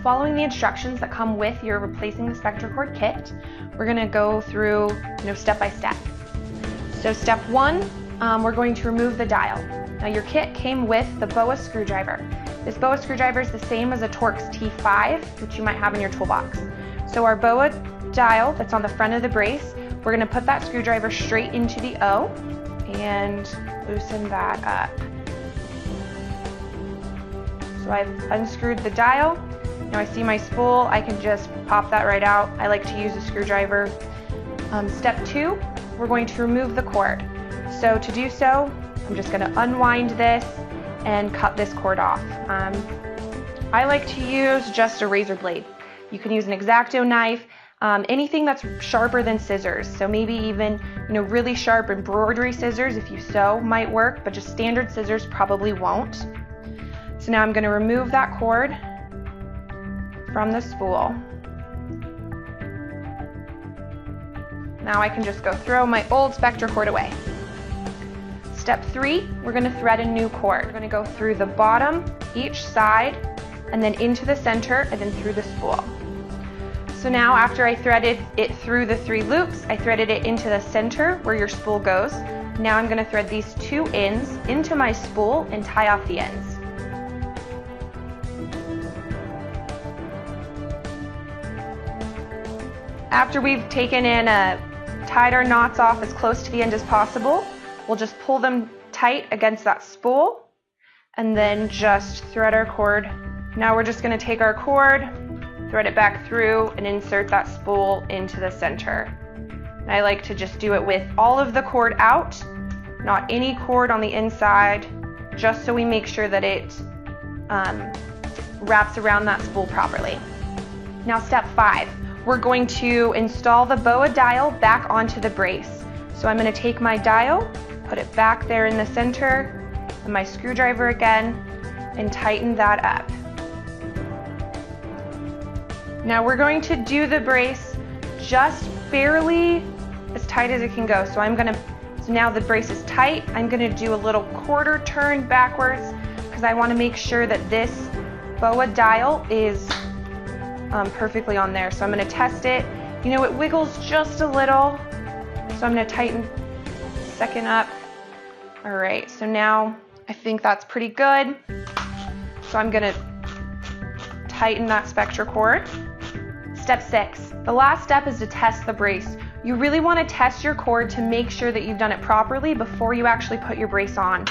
following the instructions that come with your replacing the spectra cord kit. We're going to go through step by step. So step 1, we're going to remove the dial. Now your kit came with the BOA screwdriver. This BOA screwdriver is the same as a Torx T5, which you might have in your toolbox. So our BOA dial that's on the front of the brace, we're going to put that screwdriver straight into the O and loosen that up. So I've unscrewed the dial. Now I see my spool, I can just pop that right out. I like to use a screwdriver. Step 2, we're going to remove the cord. So to do so, I'm just going to unwind this and cut this cord off. I like to use just a razor blade. You can use an X-Acto knife, anything that's sharper than scissors. So maybe even really sharp embroidery scissors if you sew might work, but just standard scissors probably won't. So now I'm going to remove that cord from the spool. Now I can just go throw my old spectra cord away. Step 3, we're going to thread a new cord. We're going to go through the bottom, each side, and then into the center, and then through the spool. So now after I threaded it through the 3 loops, I threaded it into the center where your spool goes. Now I'm going to thread these 2 ends into my spool and tie off the ends. After we've taken in tied our knots off as close to the end as possible, we'll just pull them tight against that spool and then just thread our cord. Now we're just going to take our cord, thread it back through, and insert that spool into the center. And I like to just do it with all of the cord out, not any cord on the inside, just so we make sure that it wraps around that spool properly. Now step 5. We're going to install the BOA dial back onto the brace. So I'm going to take my dial, put it back there in the center, and my screwdriver again, and tighten that up. Now we're going to do the brace just barely as tight as it can go. So now the brace is tight, I'm going to do a little quarter turn backwards because I want to make sure that this BOA dial is perfectly on there. So I'm going to test it. It wiggles just a little, so I'm going to tighten second up. All right, so now I think that's pretty good. So I'm going to tighten that spectra cord. Step 6, the last step is to test the brace. You really want to test your cord to make sure that you've done it properly before you actually put your brace on.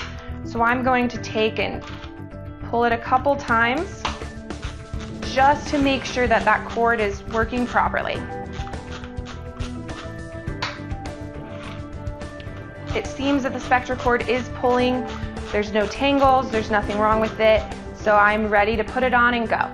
So I'm going to take and pull it a couple times just to make sure that that cord is working properly. It seems that the spectra cord is pulling. There's no tangles, there's nothing wrong with it, so I'm ready to put it on and go.